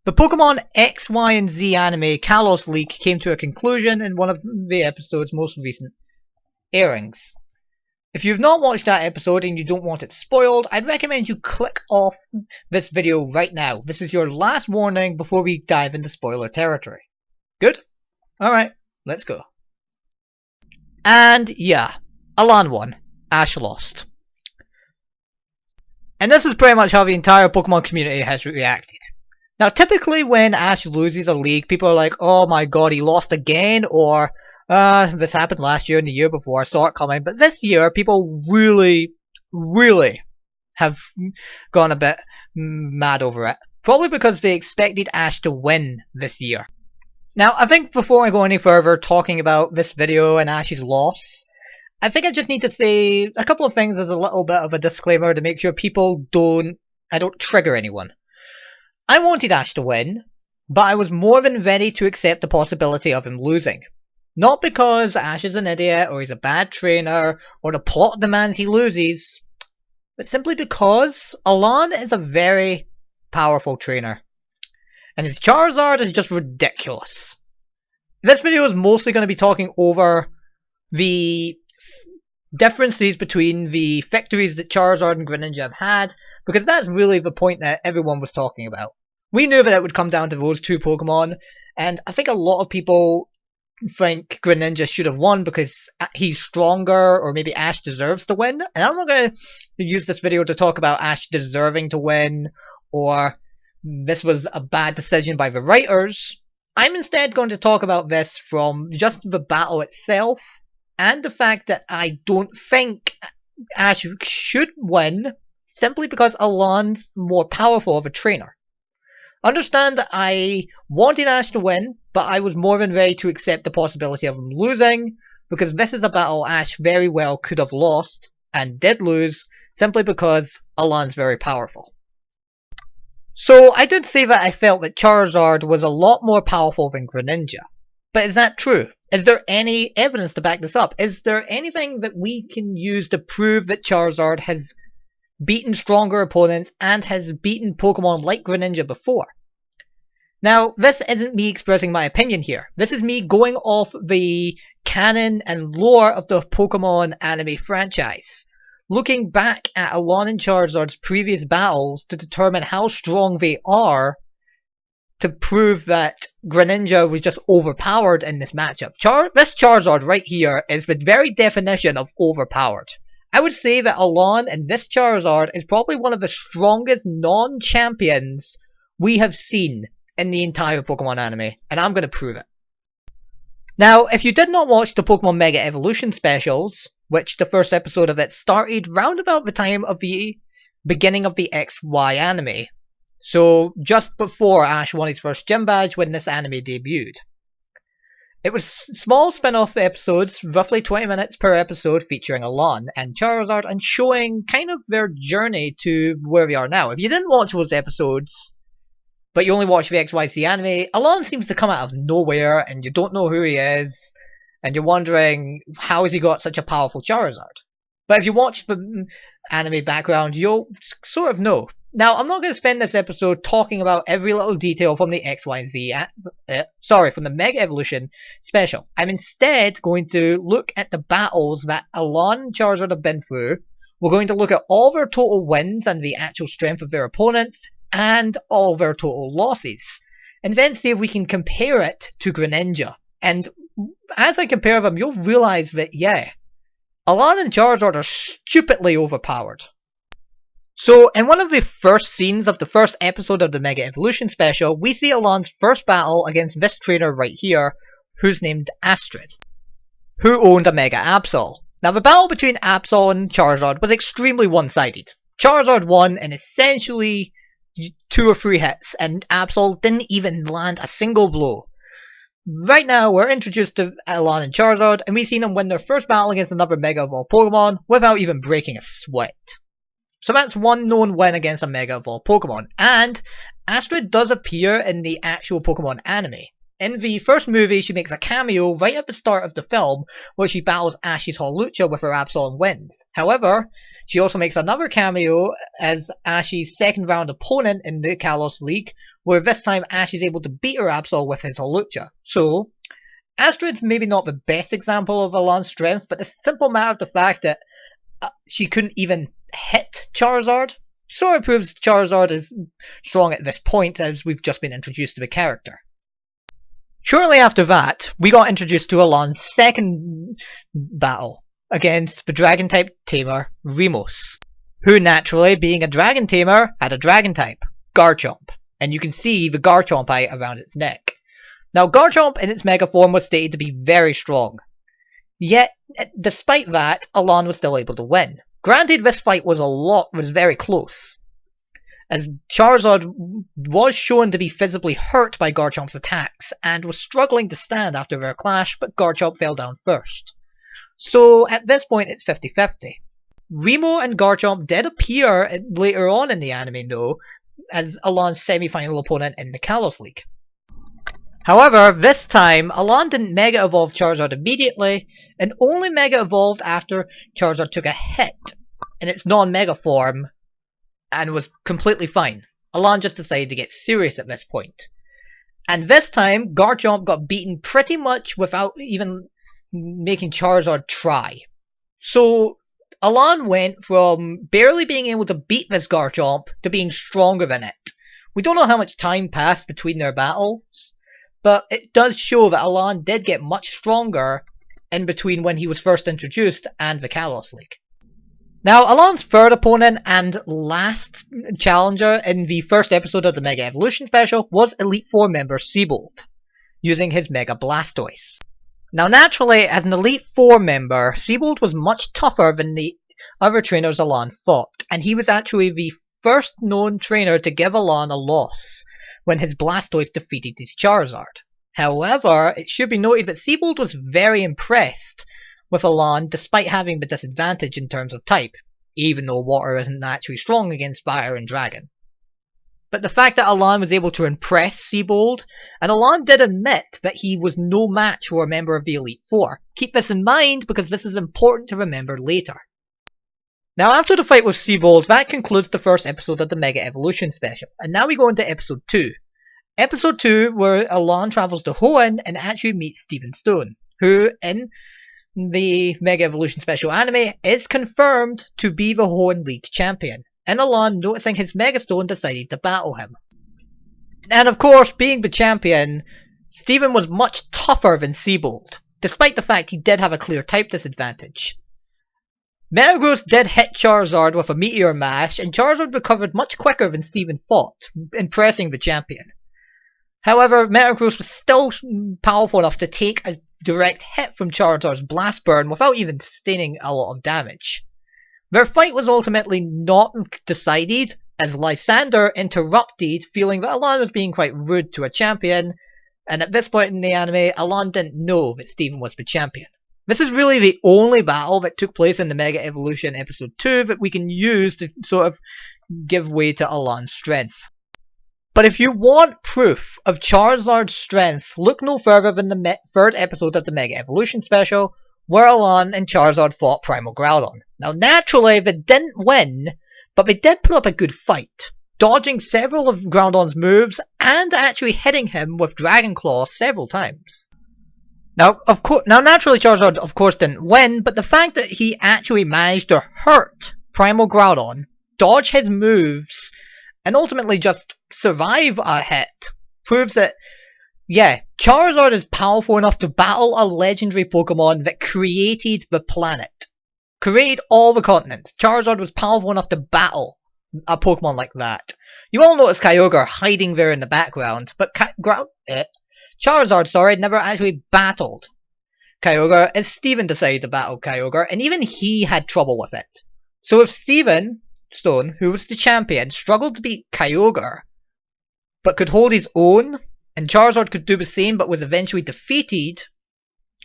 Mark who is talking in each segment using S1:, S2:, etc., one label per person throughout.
S1: The Pokemon XY&Z anime Kalos League came to a conclusion in one of the episode's most recent airings. If you've not watched that episode and you don't want it spoiled, I'd recommend you click off this video right now. This is your last warning before we dive into spoiler territory. Good? Alright, let's go. And yeah, Alain won. Ash lost. And this is pretty much how the entire Pokemon community has reacted. Now typically when Ash loses a league, people are like, oh my god, he lost again, or this happened last year and the year before, I saw it coming. But this year, people really have gone a bit mad over it. Probably because they expected Ash to win this year. Now, I think before I go any further talking about this video and Ash's loss, I think I just need to say a couple of things as a little bit of a disclaimer to make sure people I don't trigger anyone. I wanted Ash to win, but I was more than ready to accept the possibility of him losing. Not because Ash is an idiot, or he's a bad trainer, or the plot demands he loses, but simply because Alain is a very powerful trainer. And his Charizard is just ridiculous. This video is mostly going to be talking over the differences between the victories that Charizard and Greninja have had, because that's really the point that everyone was talking about. We knew that it would come down to those two Pokemon, and I think a lot of people think Greninja should have won because he's stronger, or maybe Ash deserves to win. And I'm not going to use this video to talk about Ash deserving to win, or this was a bad decision by the writers. I'm instead going to talk about this from just the battle itself, and the fact that I don't think Ash should win, simply because Alain's more powerful of a trainer. Understand that I wanted Ash to win, but I was more than ready to accept the possibility of him losing, because this is a battle Ash very well could have lost, and did lose, simply because Alain's very powerful. So I did say that I felt that Charizard was a lot more powerful than Greninja. But is that true? Is there any evidence to back this up? Is there anything that we can use to prove that Charizard has beaten stronger opponents and has beaten Pokemon like Greninja before? Now, this isn't me expressing my opinion here. This is me going off the canon and lore of the Pokemon Anime franchise, looking back at Alain and Charizard's previous battles to determine how strong they are, to prove that Greninja was just overpowered in this matchup. This Charizard right here is the very definition of overpowered. I would say that Alain and this Charizard is probably one of the strongest non-champions we have seen in the entire Pokemon anime, and I'm going to prove it. Now, if you did not watch the Pokemon Mega Evolution specials, which the first episode of it started round about the time of the beginning of the XY anime, so just before Ash won his first gym badge when this anime debuted. It was small spin-off episodes, roughly 20 minutes per episode, featuring Alain and Charizard and showing kind of their journey to where we are now. If you didn't watch those episodes, but you only watch the XYZ anime, Alain seems to come out of nowhere and you don't know who he is, and you're wondering how has he got such a powerful Charizard. But if you watch the anime background, you'll sort of know. Now, I'm not going to spend this episode talking about every little detail from the from the Mega Evolution special. I'm instead going to look at the battles that Alain and Charizard have been through. We're going to look at all their total wins and the actual strength of their opponents, and all their total losses, and then see if we can compare it to Greninja. And as I compare them, you'll realise that, yeah, Alain and Charizard are stupidly overpowered. So, in one of the first scenes of the first episode of the Mega Evolution special, we see Alain's first battle against this trainer right here, who's named Astrid, who owned a Mega Absol. Now, the battle between Absol and Charizard was extremely one-sided. Charizard won in essentially 2 or 3 hits, and Absol didn't even land a single blow. Right now, we're introduced to Alain and Charizard, and we've seen them win their first battle against another Mega Evolved Pokemon without even breaking a sweat. So that's one known win against a Mega Evolved Pokemon, and Astrid does appear in the actual Pokemon anime. In the first movie, she makes a cameo right at the start of the film where she battles Ash's Hawlucha with her Absol and wins. However, she also makes another cameo as Ash's second round opponent in the Kalos League, where this time Ash is able to beat her Absol with his Hawlucha. So, Astrid's maybe not the best example of Alain's strength, but the simple matter of the fact that she couldn't even hit Charizard sort of proves Charizard is strong at this point, as we've just been introduced to the character. Shortly after that, we got introduced to Alain's second battle against the Dragon-type tamer, Remus, who naturally, being a Dragon tamer, had a Dragon-type, Garchomp, and you can see the Garchomp eye around its neck. Now, Garchomp in its Mega form was stated to be very strong, yet, despite that, Alain was still able to win. Granted, this fight was very close, as Charizard was shown to be physically hurt by Garchomp's attacks and was struggling to stand after their clash, but Garchomp fell down first. So at this point it's 50-50. Remo and Garchomp did appear later on in the anime though, as Alain's semi-final opponent in the Kalos League. However, this time, Alain didn't Mega Evolve Charizard immediately, and only Mega Evolved after Charizard took a hit in its non-Mega form, and was completely fine. Alain just decided to get serious at this point. And this time, Garchomp got beaten pretty much without even making Charizard try. So, Alain went from barely being able to beat this Garchomp to being stronger than it. We don't know how much time passed between their battles, but it does show that Alain did get much stronger in between when he was first introduced and the Kalos League. Now, Alain's third opponent and last challenger in the first episode of the Mega Evolution Special was Elite Four member Seabold, using his Mega Blastoise. Now, naturally, as an Elite Four member, Seabold was much tougher than the other trainers Alain fought, and he was actually the first known trainer to give Alain a loss when his Blastoise defeated his Charizard. However, it should be noted that Seabold was very impressed with Alain despite having the disadvantage in terms of type, even though water isn't actually strong against fire and dragon. But the fact that Alain was able to impress Seabold, and Alain did admit that he was no match for a member of the Elite Four. Keep this in mind because this is important to remember later. Now, after the fight with Seabold, that concludes the first episode of the Mega Evolution Special, and now we go into Episode 2. Episode 2, where Alain travels to Hoenn and actually meets Stephen Stone, who, in the Mega Evolution Special anime, is confirmed to be the Hoenn League champion, and Alain, noticing his Mega Stone, decided to battle him. And of course, being the champion, Stephen was much tougher than Seabold, despite the fact he did have a clear type disadvantage. Metagross did hit Charizard with a Meteor Mash, and Charizard recovered much quicker than Stephen thought, impressing the champion. However, Metagross was still powerful enough to take a direct hit from Charizard's Blast Burn without even sustaining a lot of damage. Their fight was ultimately not decided, as Lysander interrupted, feeling that Alain was being quite rude to a champion, and at this point in the anime, Alain didn't know that Stephen was the champion. This is really the only battle that took place in the Mega Evolution Episode 2 that we can use to sort of give way to Alain's strength. But if you want proof of Charizard's strength, look no further than the third episode of the Mega Evolution Special, where Alain and Charizard fought Primal Groudon. Now naturally, they didn't win, but they did put up a good fight, dodging several of Groudon's moves and actually hitting him with Dragon Claw several times. Now naturally Charizard of course didn't win, but the fact that he actually managed to hurt Primal Groudon, dodge his moves, and ultimately just survive a hit proves that, yeah, Charizard is powerful enough to battle a legendary Pokemon that created the planet. Created all the continents. Charizard was powerful enough to battle a Pokemon like that. You all notice Kyogre hiding there in the background, but Charizard, never actually battled Kyogre, as Stephen decided to battle Kyogre, and even he had trouble with it. So if Stephen Stone, who was the champion, struggled to beat Kyogre, but could hold his own, and Charizard could do the same but was eventually defeated,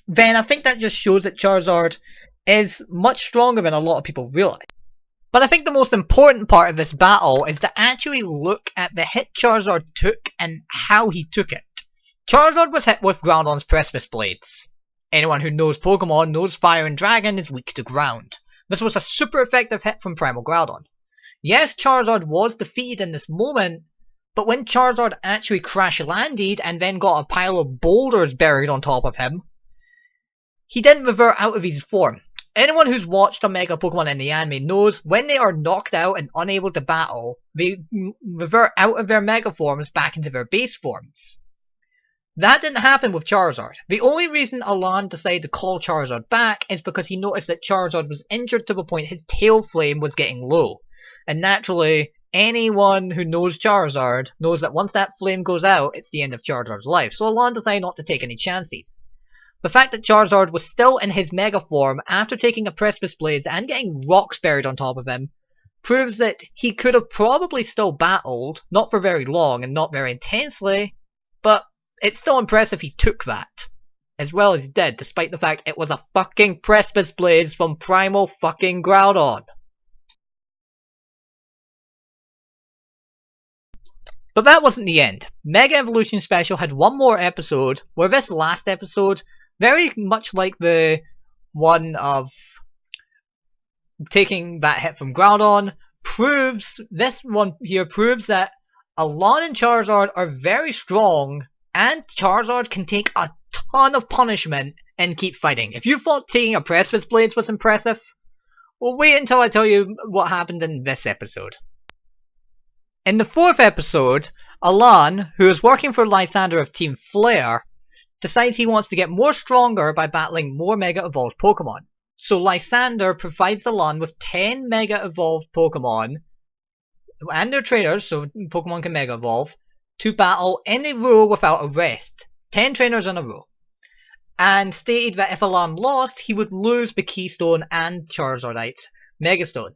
S1: then I think that just shows that Charizard is much stronger than a lot of people realize. But I think the most important part of this battle is to actually look at the hit Charizard took and how he took it. Charizard was hit with Groudon's Precipice Blades. Anyone who knows Pokemon knows Fire and Dragon is weak to ground. This was a super effective hit from Primal Groudon. Yes, Charizard was defeated in this moment, but when Charizard actually crash landed and then got a pile of boulders buried on top of him, he didn't revert out of his form. Anyone who's watched a Mega Pokemon in the anime knows when they are knocked out and unable to battle, they revert out of their Mega forms back into their base forms. That didn't happen with Charizard. The only reason Alain decided to call Charizard back is because he noticed that Charizard was injured to the point his tail flame was getting low. And naturally, anyone who knows Charizard knows that once that flame goes out, it's the end of Charizard's life. So Alain decided not to take any chances. The fact that Charizard was still in his Mega form after taking a Precipice Blades and getting rocks buried on top of him proves that he could have probably still battled, not for very long and not very intensely, but it's still impressive he took that, as well as he did, despite the fact it was a fucking Precipice Blades from Primal fucking Groudon. But that wasn't the end. Mega Evolution Special had one more episode, where this last episode, very much like the one of taking that hit from Groudon, this one here proves that Alain and Charizard are very strong, and Charizard can take a ton of punishment and keep fighting. If you thought taking a Precipice Blades was impressive, well, wait until I tell you what happened in this episode. In the 4th episode, Alain, who is working for Lysander of Team Flare, decides he wants to get more stronger by battling more Mega Evolved Pokemon. So Lysander provides Alain with 10 Mega Evolved Pokemon and their trainers, so Pokemon can Mega Evolve, to battle in a row without a rest. 10 trainers in a row. And stated that if Alain lost, he would lose the Keystone and Charizardite Megastone.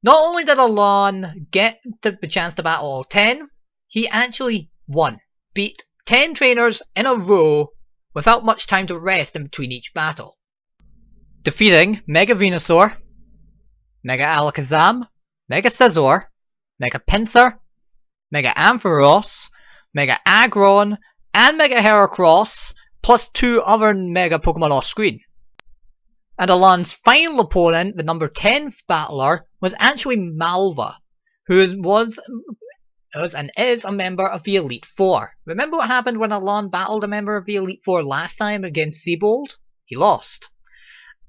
S1: Not only did Alain get the chance to battle all 10, he actually won. Beat 10 trainers in a row without much time to rest in between each battle. Defeating Mega Venusaur, Mega Alakazam, Mega Scizor, Mega Pinsir, Mega Ampharos, Mega Aggron, and Mega Heracross, plus 2 other Mega Pokemon off screen. And Alain's final opponent, the number 10 battler, was actually Malva, who was and is a member of the Elite Four. Remember what happened when Alain battled a member of the Elite Four last time against Seabold? He lost.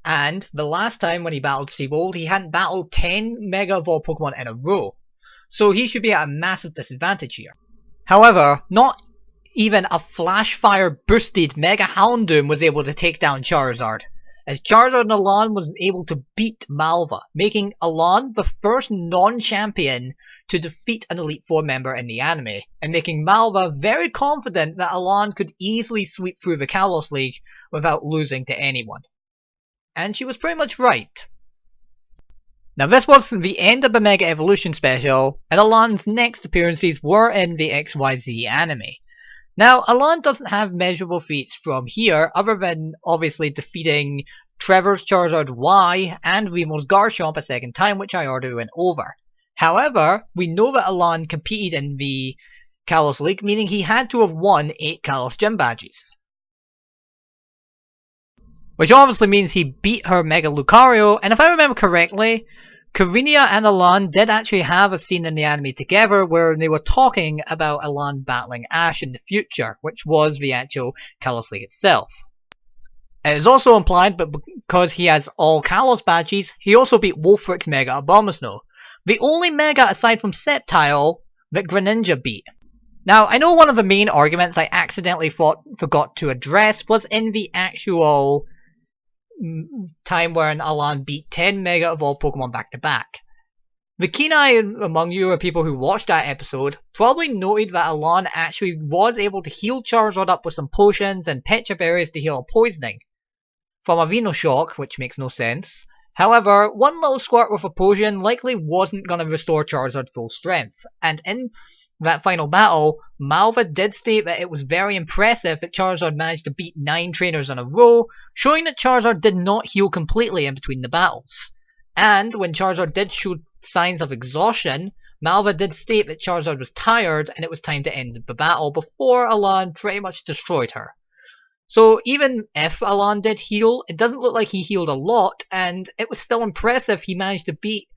S1: And the last time when he battled Seabold, he hadn't battled 10 Mega Evolved Pokemon in a row. So he should be at a massive disadvantage here. However, not even a Flash Fire boosted Mega Houndoom was able to take down Charizard, as Charizard and Alain was able to beat Malva, making Alain the first non-champion to defeat an Elite Four member in the anime, and making Malva very confident that Alain could easily sweep through the Kalos League without losing to anyone. And she was pretty much right. Now this was the end of the Mega Evolution special, and Alain's next appearances were in the XY&Z anime. Now, Alain doesn't have measurable feats from here, other than obviously defeating Trevor's Charizard Y and Remo's Garchomp a second time, which I already went over. However, we know that Alain competed in the Kalos League, meaning he had to have won 8 Kalos Gym Badges. Which obviously means he beat her Mega Lucario, and if I remember correctly, Greninja and Alain did actually have a scene in the anime together where they were talking about Alain battling Ash in the future, which was the actual Kalos League itself. It is also implied that because he has all Kalos badges, he also beat Wolfric's Mega Abomasnow, the only Mega aside from Sceptile that Greninja beat. Now, I know one of the main arguments I accidentally forgot to address was in the actual time when Alain beat 10 Mega Evolved Pokemon back to back. The keen-eye among you, or people who watched that episode, probably noted that Alain actually was able to heal Charizard up with some potions and Pecha Berries to heal a poisoning from a Venoshock, which makes no sense. However, one little squirt with a potion likely wasn't going to restore Charizard full strength, and in that final battle, Malva did state that it was very impressive that Charizard managed to beat 9 trainers in a row, showing that Charizard did not heal completely in between the battles. And when Charizard did show signs of exhaustion, Malva did state that Charizard was tired and it was time to end the battle before Alain pretty much destroyed her. So even if Alain did heal, it doesn't look like he healed a lot, and it was still impressive he managed to beat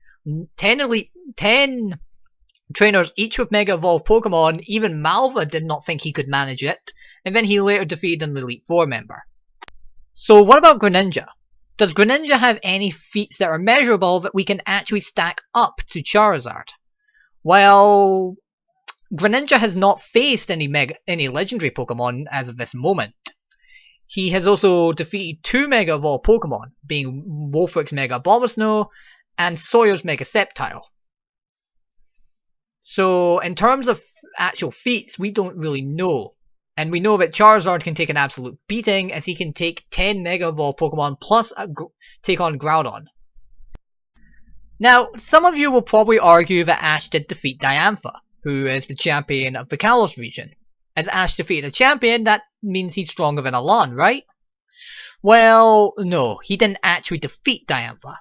S1: 10 trainers each with Mega Evolved Pokemon. Even Malva did not think he could manage it, and then he later defeated an Elite Four member. So what about Greninja? Does Greninja have any feats that are measurable that we can actually stack up to Charizard? Well, Greninja has not faced any legendary Pokemon as of this moment. He has also defeated 2 Mega Evolved Pokemon, being Wolfric's Mega Abomasnow and Sawyer's Mega Sceptile. So in terms of actual feats, we don't really know. And we know that Charizard can take an absolute beating, as he can take 10 Mega Evolved Pokemon plus take on Groudon. Now, some of you will probably argue that Ash did defeat Diantha, who is the champion of the Kalos region. As Ash defeated a champion, that means he's stronger than Alain, right? Well, no, he didn't actually defeat Diantha.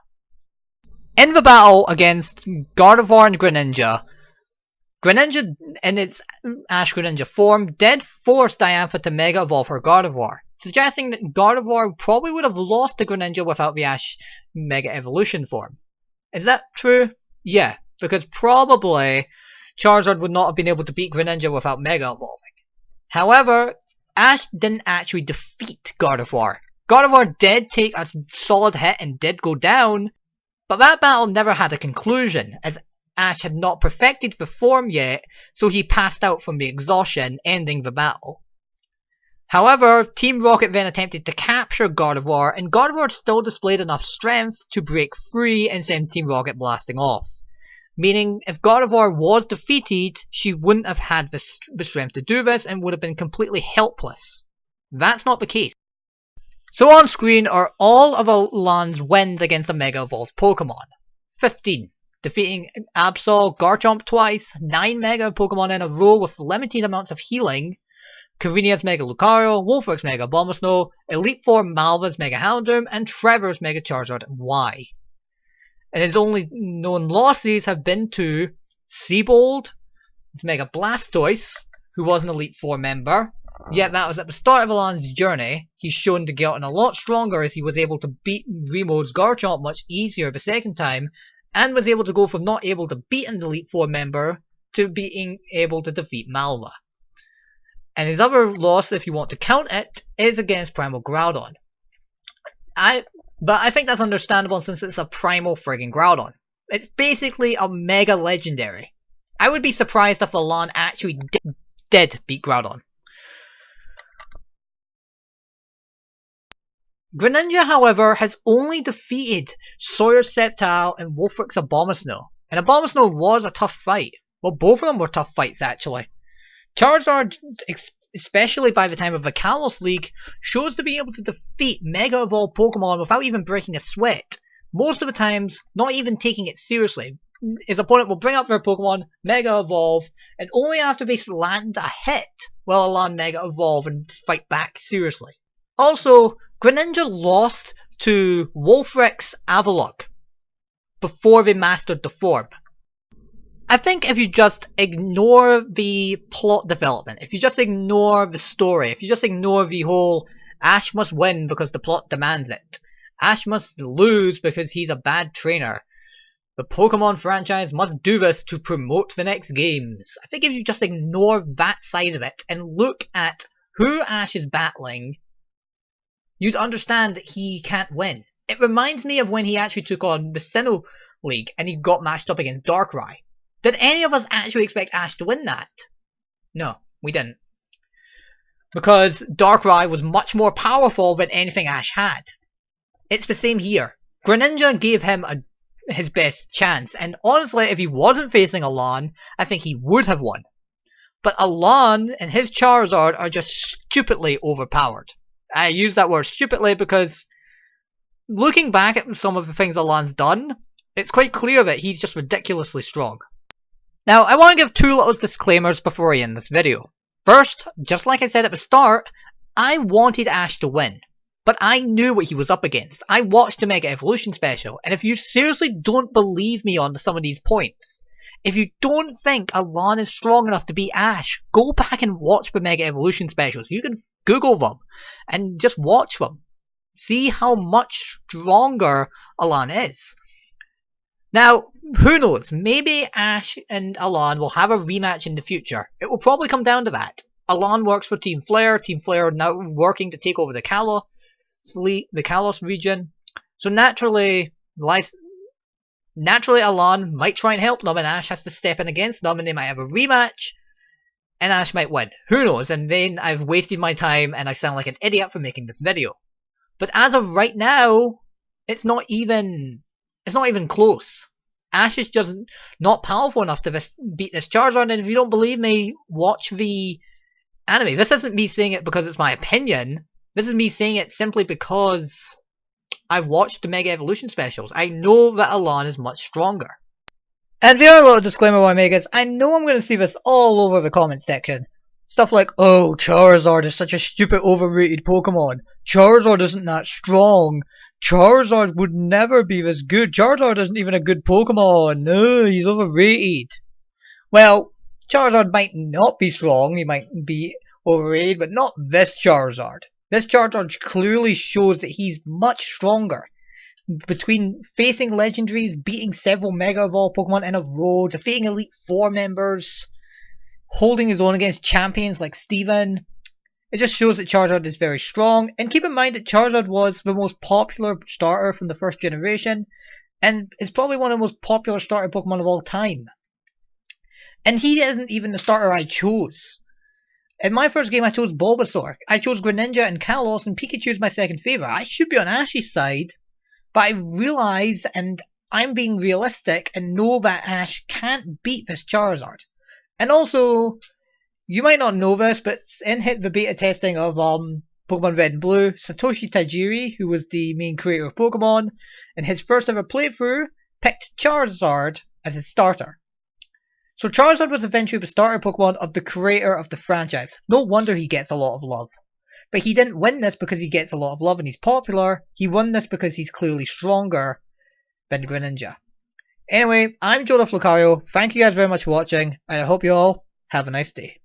S1: In the battle against Gardevoir and Greninja, Greninja, in its Ash Greninja form, did force Diantha to Mega Evolve her Gardevoir, suggesting that Gardevoir probably would have lost to Greninja without the Ash Mega Evolution form. Is that true? Yeah, because probably Charizard would not have been able to beat Greninja without Mega Evolving. However, Ash didn't actually defeat Gardevoir. Gardevoir did take a solid hit and did go down, but that battle never had a conclusion, as Ash had not perfected the form yet, so he passed out from the exhaustion, ending the battle. However, Team Rocket then attempted to capture Gardevoir, and Gardevoir still displayed enough strength to break free and send Team Rocket blasting off. Meaning, if Gardevoir was defeated, she wouldn't have had the strength to do this and would have been completely helpless. That's not the case. So on screen are all of Alain's wins against the Mega Evolved Pokemon. 15. Defeating Absol, Garchomp twice, 9 Mega Pokemon in a row with limited amounts of healing, Cavinia's Mega Lucario, Wolfric's Mega Abomasnow, Elite Four Malva's Mega Houndoom, and Trevor's Mega Charizard Y. And his only known losses have been to Seabold, Mega Blastoise, who was an Elite Four member, yet that was at the start of Alain's journey. He's shown to get a lot stronger as he was able to beat Remode's Garchomp much easier the second time, and was able to go from not able to beat an Elite Four member to being able to defeat Malva. And his other loss, if you want to count it, is against Primal Groudon. But I think that's understandable since it's a Primal friggin' Groudon. It's basically a Mega Legendary. I would be surprised if Alain actually did beat Groudon. Greninja, however, has only defeated Sawyer's Sceptile and Wolfric's Abomasnow. And Abomasnow was a tough fight. Well, both of them were tough fights, actually. Charizard, especially by the time of the Kalos League, shows to be able to defeat Mega Evolved Pokemon without even breaking a sweat. Most of the times, not even taking it seriously. His opponent will bring up their Pokemon, Mega Evolve, and only after they land a hit will Alain Mega Evolve and fight back seriously. Also, Greninja lost to Wolfric's Avalok before they mastered the form. I think if you just ignore the plot development, if you just ignore the story, if you just ignore the whole Ash must win because the plot demands it, Ash must lose because he's a bad trainer, the Pokemon franchise must do this to promote the next games. I think if you just ignore that side of it and look at who Ash is battling, you'd understand that he can't win. It reminds me of when he actually took on the Sinnoh League and he got matched up against Darkrai. Did any of us actually expect Ash to win that? No, we didn't. Because Darkrai was much more powerful than anything Ash had. It's the same here. Greninja gave him his best chance, and honestly, if he wasn't facing Alain, I think he would have won. But Alain and his Charizard are just stupidly overpowered. I use that word stupidly because looking back at some of the things Alain's done, it's quite clear that he's just ridiculously strong. Now, I want to give two little disclaimers before I end this video. First, just like I said at the start, I wanted Ash to win. But I knew what he was up against. I watched the Mega Evolution special, and if you seriously don't believe me on some of these points, If you don't think Alain is strong enough to beat Ash, go back and watch the Mega Evolution specials. You can Google them and just watch them. See how much stronger Alain is. Now, who knows? Maybe Ash and Alain will have a rematch in the future. It will probably come down to that. Alain works for Team Flare. Team Flare now working to take over the Kalos region. So naturally, Alain might try and help them, and Ash has to step in against them, and they might have a rematch, and Ash might win. Who knows? And then I've wasted my time, and I sound like an idiot for making this video. But as of right now, it's not even close. Ash is just not powerful enough to beat this Charizard, and if you don't believe me, watch the anime. This isn't me saying it because it's my opinion. This is me saying it simply because I've watched the Mega Evolution specials. I know that Alain is much stronger. And the other little disclaimer I want to make is, I know I'm going to see this all over the comment section. Stuff like, oh, Charizard is such a stupid overrated Pokemon. Charizard isn't that strong. Charizard would never be this good. Charizard isn't even a good Pokemon. No, he's overrated. Well, Charizard might not be strong. He might be overrated, but not this Charizard. This Charizard clearly shows that he's much stronger. Between facing legendaries, beating several Mega Evolved Pokemon in a row, defeating Elite Four members, holding his own against champions like Steven, it just shows that Charizard is very strong. And keep in mind that Charizard was the most popular starter from the first generation, and is probably one of the most popular starter Pokemon of all time. And he isn't even the starter I chose. In my first game I chose Bulbasaur, I chose Greninja and Kalos, and Pikachu is my second favourite. I should be on Ash's side, but I realise, and I'm being realistic, and know that Ash can't beat this Charizard. And also, you might not know this, but in the beta testing of Pokemon Red and Blue, Satoshi Tajiri, who was the main creator of Pokemon, in his first ever playthrough, picked Charizard as his starter. So Charizard was eventually the starter Pokemon of the creator of the franchise. No wonder he gets a lot of love. But he didn't win this because he gets a lot of love and he's popular. He won this because he's clearly stronger than Greninja. Anyway, I'm DualDEATHLucario. Thank you guys very much for watching, and I hope you all have a nice day.